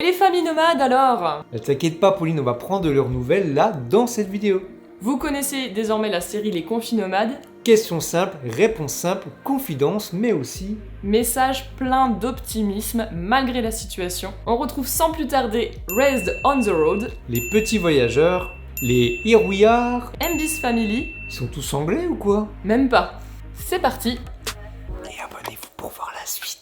Et les familles nomades alors? Ne t'inquiète pas Pauline, on va prendre de leurs nouvelles là dans cette vidéo. Vous connaissez désormais la série Les Confinomades? Questions simples, réponses simples, confidences, mais aussi... Message plein d'optimisme malgré la situation. On retrouve sans plus tarder Raised on the Road, les petits voyageurs, les Here We Are... MB's Family, Ils sont tous anglais ou quoi? même pas. C'est parti. Et abonnez-vous pour voir la suite.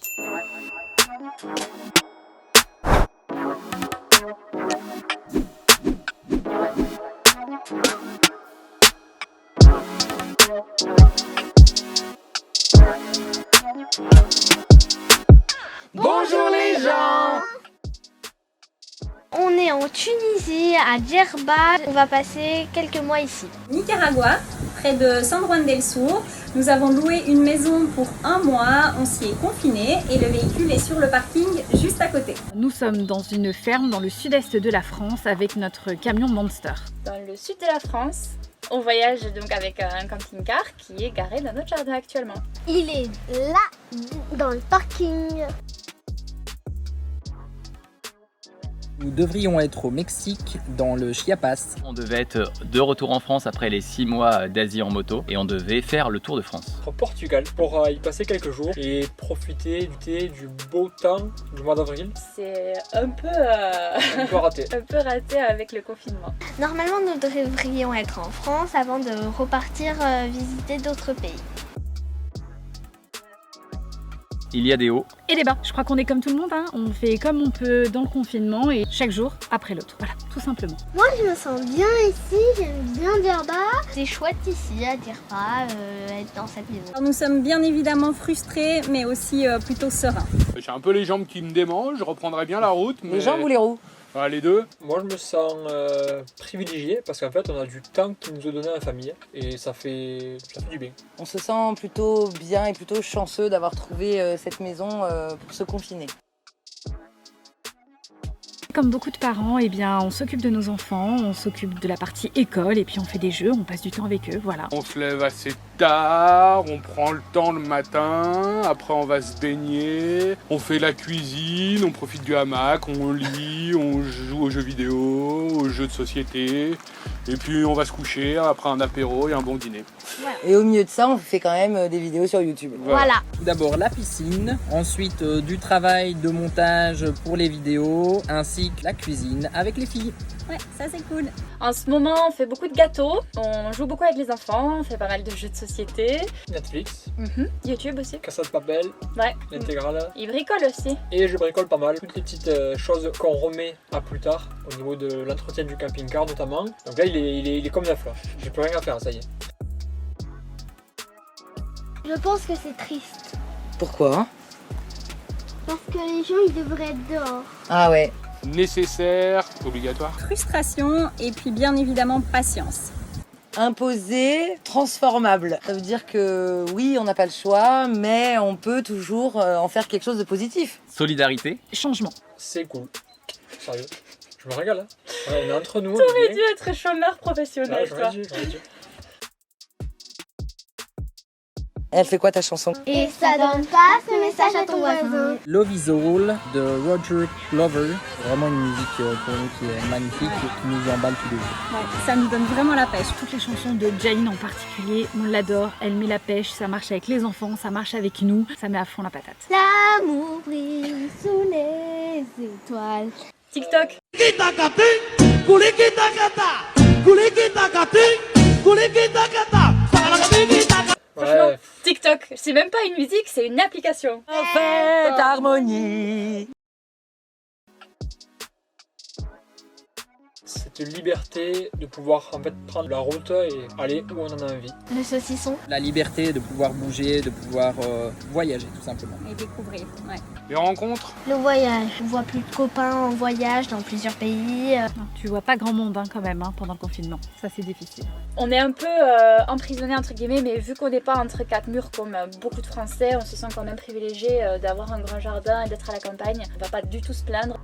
Bonjour les gens! On est en Tunisie, à Djerba. On va passer quelques mois ici. Nicaragua, près de San Juan del Sur. Nous avons loué une maison pour 1 mois, on s'y est confiné et le véhicule est sur le parking juste à côté. Nous sommes dans une ferme dans le sud-est de la France avec notre camion Monster. Dans le sud de la France, on voyage donc avec un camping-car qui est garé dans notre jardin actuellement. Il est là, dans le parking. Nous devrions être au Mexique, dans le Chiapas. On devait être de retour en France après les 6 mois d'Asie en moto et on devait faire le tour de France. Au Portugal pour y passer quelques jours et profiter du beau temps du mois d'avril. C'est un peu raté. un peu raté avec le confinement. Normalement, nous devrions être en France avant de repartir visiter d'autres pays. Il y a des hauts. Et des bas. Je crois qu'on est comme tout le monde, hein. On fait comme on peut dans le confinement et chaque jour après l'autre. Voilà, tout simplement. Moi, je me sens bien ici, j'aime bien Djerba. C'est chouette ici, à Djerba, être dans cette maison. Alors, nous sommes bien évidemment frustrés, mais aussi plutôt sereins. J'ai un peu les jambes qui me démangent, je reprendrai bien la route. Mais... Les jambes ou les roues? Les deux. Moi je me sens privilégié parce qu'en fait on a du temps qui nous est donné en famille et ça fait du bien. On se sent plutôt bien et plutôt chanceux d'avoir trouvé cette maison pour se confiner. Comme beaucoup de parents, eh bien, on s'occupe de nos enfants, on s'occupe de la partie école et puis on fait des jeux, on passe du temps avec eux, voilà. On se lève assez tard, on prend le temps le matin, après on va se baigner, on fait la cuisine, on profite du hamac, on lit, on joue aux jeux vidéo, aux jeux de société, et puis on va se coucher après un apéro et un bon dîner. Et au milieu de ça, on fait quand même des vidéos sur YouTube. Voilà. Tout d'abord la piscine, ensuite du travail de montage pour les vidéos, ainsi que la cuisine avec les filles. Ouais, ça c'est cool. En ce moment, on fait beaucoup de gâteaux, on joue beaucoup avec les enfants, on fait pas mal de jeux de société. Netflix, YouTube aussi. Casa de Papel, Ouais. l'intégrale. Ils bricolent aussi. Et je bricole pas mal, toutes les petites choses qu'on remet à plus tard au niveau de l'entretien du camping-car notamment. Donc là il est comme neuf là, j'ai plus rien à faire, ça y est. Je pense que c'est triste. Pourquoi? Parce que les gens, ils devraient être dehors. Ah ouais. Nécessaire, obligatoire. Frustration et puis bien évidemment patience. Imposé, transformable. Ça veut dire que oui, on n'a pas le choix, mais on peut toujours en faire quelque chose de positif. Solidarité. Changement. C'est cool. Sérieux, je me régale hein. Ouais, on est entre nous. T'aurais dû être chômeur professionnel, toi. j'aurais dû. Elle fait quoi ta chanson? Et ça donne pas ce message à ton voisin. Love is All de Roger Glover. Vraiment une musique pour nous qui est magnifique et qui nous emballe tous les jours. Ouais, ça nous donne vraiment la pêche. Toutes les chansons de Jain en particulier, on l'adore, elle met la pêche, ça marche avec les enfants, ça marche avec nous, ça met à fond la patate. L'amour brille sous les étoiles. TikTok. Franchement, Ouais. TikTok, c'est même pas une musique, c'est une application. Parfaite harmonie. Cette liberté de pouvoir en fait prendre la route et aller où on en a envie. Le saucisson. La liberté de pouvoir bouger, de pouvoir voyager tout simplement. Et découvrir, ouais. Les rencontres. Le voyage. On voit plus de copains en voyage dans plusieurs pays. Non, tu vois pas grand monde hein, quand même hein, pendant le confinement, ça c'est difficile. On est un peu emprisonné entre guillemets, mais vu qu'on n'est pas entre 4 murs comme beaucoup de Français, on se sent quand même privilégié d'avoir un grand jardin et d'être à la campagne. On va pas du tout se plaindre.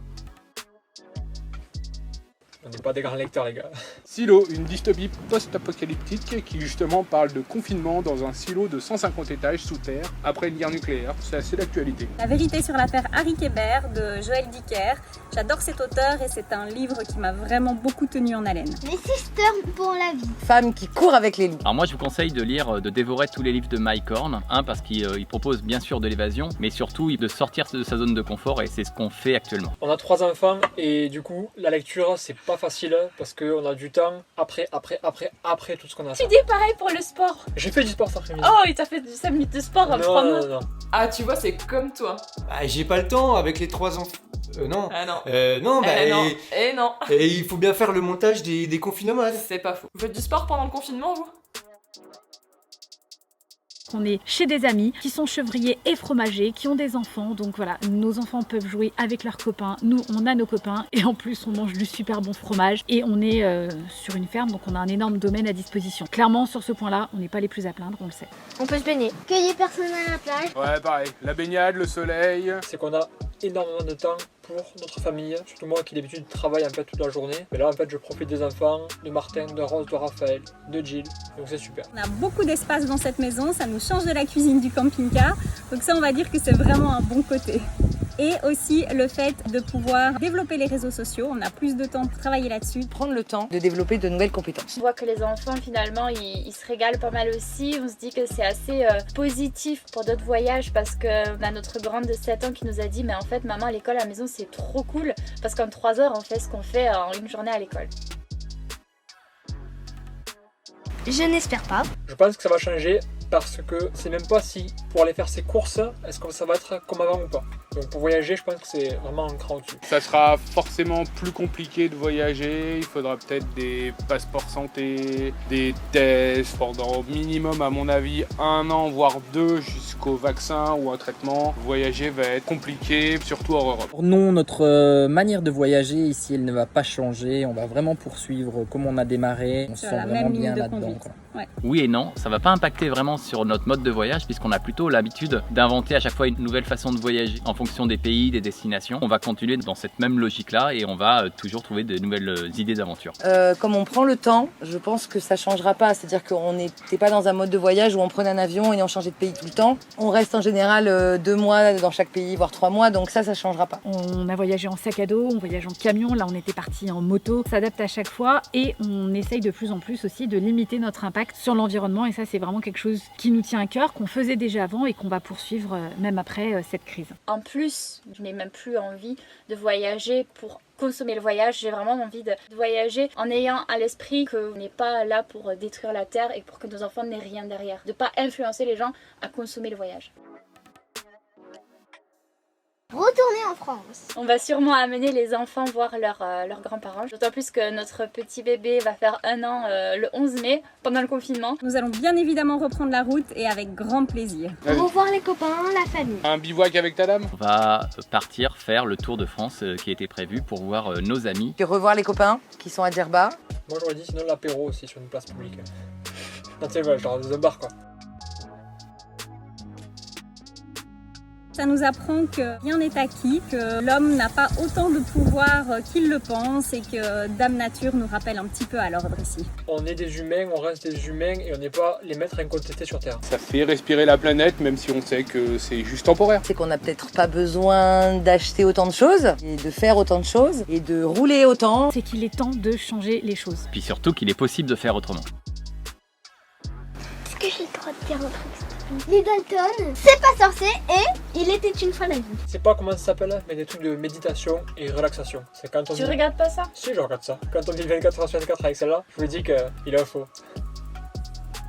On n'est pas des grands lecteurs, les gars. Silo, une dystopie post-apocalyptique qui justement parle de confinement dans un silo de 150 étages sous terre après une guerre nucléaire. C'est assez d'actualité. La vérité sur l'affaire Harry Kéber de Joël Dicker. J'adore cet auteur et c'est un livre qui m'a vraiment beaucoup tenu en haleine. Les sisters pour la vie. Femme qui court avec les loups. Alors moi je vous conseille de dévorer tous les livres de Mike Horn, parce qu'il propose bien sûr de l'évasion, mais surtout de sortir de sa zone de confort et c'est ce qu'on fait actuellement. On a 3 enfants et du coup la lecture c'est pas facile parce qu'on a du temps après tout ce qu'on a à Tu faire. dis pareil pour le sport. J'ai fait du sport cet après-midi. Oh, il t'a fait 5 minutes de sport en 3 mois. Non. Ah, tu vois, c'est comme toi. Bah, j'ai pas le temps avec les 3 enfants. Non. Ah non. Non, bah. non. Et non. Et il faut bien faire le montage des confinements. C'est pas faux. Vous faites du sport pendant le confinement, vous? On est chez des amis qui sont chevriers et fromagers, qui ont des enfants. Donc voilà, nos enfants peuvent jouer avec leurs copains. Nous, on a nos copains. Et en plus, on mange du super bon fromage. Et on est sur une ferme, donc on a un énorme domaine à disposition. Clairement, sur ce point-là, on n'est pas les plus à plaindre, on le sait. On peut se baigner. Qu'il y ait personne à la plage. Ouais, pareil. La baignade, le soleil. C'est qu'on a énormément de temps pour notre famille, surtout moi qui d'habitude travaille en fait toute la journée. Mais là en fait je profite des enfants, de Martin, de Rose, de Raphaël, de Jill, donc c'est super. On a beaucoup d'espace dans cette maison, ça nous change de la cuisine du camping-car. Donc ça on va dire que c'est vraiment un bon côté. Et aussi le fait de pouvoir développer les réseaux sociaux, on a plus de temps pour travailler là-dessus. Prendre le temps de développer de nouvelles compétences. On voit que les enfants finalement ils se régalent pas mal aussi. On se dit que c'est assez positif pour d'autres voyages parce qu'on a notre grande de 7 ans qui nous a dit mais en fait maman à l'école à la maison c'est trop cool parce qu'en 3 heures on fait ce qu'on fait en une journée à l'école. Je n'espère pas. Je pense que ça va changer parce que c'est même pas si pour aller faire ses courses, est-ce que ça va être comme avant ou pas. Donc pour voyager, je pense que c'est vraiment un cran au-dessus. Ça sera forcément plus compliqué de voyager. Il faudra peut-être des passeports santé, des tests pendant minimum, à mon avis, 1 an, voire 2 jusqu'au vaccin ou un traitement. Voyager va être compliqué, surtout hors Europe. Non, notre manière de voyager ici, elle ne va pas changer. On va vraiment poursuivre comme on a démarré. On se sent vraiment bien là-dedans. Ouais. Oui et non, ça va pas impacter vraiment sur notre mode de voyage puisqu'on a plutôt l'habitude d'inventer à chaque fois une nouvelle façon de voyager en fonction des pays, des destinations. On va continuer dans cette même logique-là et on va toujours trouver de nouvelles idées d'aventure. Comme on prend le temps, je pense que ça changera pas. C'est-à-dire qu'on n'était pas dans un mode de voyage où on prenait un avion et on changeait de pays tout le temps. On reste en général 2 mois dans chaque pays, voire 3 mois, donc ça changera pas. On a voyagé en sac à dos, on voyage en camion, là on était parti en moto. On s'adapte à chaque fois et on essaye de plus en plus aussi de limiter notre impact sur l'environnement et ça c'est vraiment quelque chose qui nous tient à cœur, qu'on faisait déjà avant et qu'on va poursuivre même après cette crise. En plus, je n'ai même plus envie de voyager pour consommer le voyage, j'ai vraiment envie de voyager en ayant à l'esprit qu'on n'est pas là pour détruire la terre et pour que nos enfants n'aient rien derrière, de ne pas influencer les gens à consommer le voyage. Retourner en France. On va sûrement amener les enfants voir leurs grands-parents, d'autant plus que notre petit bébé va faire 1 an le 11 mai pendant le confinement. Nous allons bien évidemment reprendre la route et avec grand plaisir. Revoir les copains, la famille. Un bivouac avec ta dame? On va partir faire le tour de France qui était prévu pour voir nos amis. Puis revoir les copains qui sont à Djerba. Moi j'aurais dit sinon l'apéro aussi sur une place publique. Non, tu sais, voilà, genre dans un bar quoi. Ça nous apprend que rien n'est acquis, que l'homme n'a pas autant de pouvoir qu'il le pense et que Dame Nature nous rappelle un petit peu à l'ordre ici. On est des humains, on reste des humains et on n'est pas les maîtres incontestés sur Terre. Ça fait respirer la planète même si on sait que c'est juste temporaire. C'est qu'on n'a peut-être pas besoin d'acheter autant de choses et de faire autant de choses et de rouler autant. C'est qu'il est temps de changer les choses. Puis surtout qu'il est possible de faire autrement. Est-ce que j'ai le droit de dire un truc? Les Dalton, c'est pas sorcier et il était une fois la vie. C'est pas comment ça s'appelle, mais des trucs de méditation et relaxation. C'est quand on Tu regardes pas ça? Si, je regarde ça. Quand on dit 24h/24 avec celle-là, je vous dis qu'il est faux.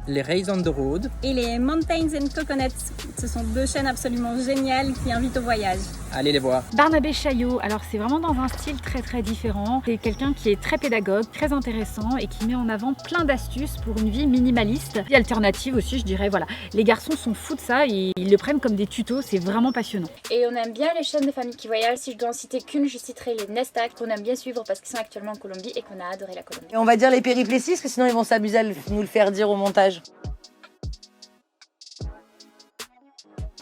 Les Rays on the Road. Et les Mountains and Coconuts, ce sont 2 chaînes absolument géniales qui invitent au voyage. Allez les voir. Barnabé Chaillot, alors c'est vraiment dans un style très différent. C'est quelqu'un qui est très pédagogue, très intéressant et qui met en avant plein d'astuces pour une vie minimaliste. Vie alternative aussi, je dirais, voilà. Les garçons sont fous de ça et ils le prennent comme des tutos, c'est vraiment passionnant. Et on aime bien les chaînes de familles qui voyagent. Si je dois en citer qu'une, je citerai les Nestac qu'on aime bien suivre parce qu'ils sont actuellement en Colombie et qu'on a adoré la Colombie. Et on va dire les péripléties parce que sinon ils vont s'amuser à nous le faire dire au montage.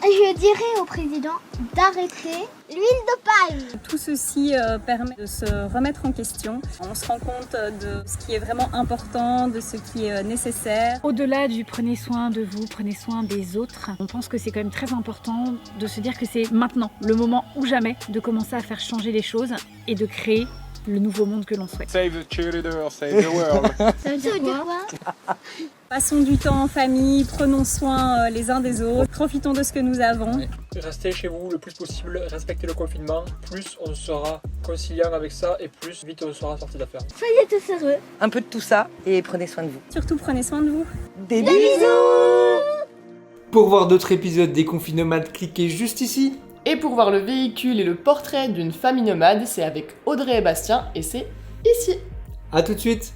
Je dirais au président d'arrêter l'huile de palme. Tout ceci permet de se remettre en question. On se rend compte de ce qui est vraiment important, de ce qui est nécessaire. Au-delà du prenez soin de vous, prenez soin des autres, on pense que c'est quand même très important de se dire que c'est maintenant, le moment ou jamais, de commencer à faire changer les choses et de créer le nouveau monde que l'on souhaite. Save the cheerleader, save the world. Ça veut dire quoi? Passons du temps en famille, prenons soin les uns des autres, profitons de ce que nous avons. Restez chez vous le plus possible, respectez le confinement, plus on sera conciliant avec ça et plus vite on sera sorti d'affaire. Soyez tous heureux. Un peu de tout ça et prenez soin de vous. Surtout prenez soin de vous. Des bisous. Pour voir d'autres épisodes des Confis Nomades, cliquez juste ici. Et pour voir le véhicule et le portrait d'une famille nomade, c'est avec Audrey et Bastien et c'est ici. A tout de suite.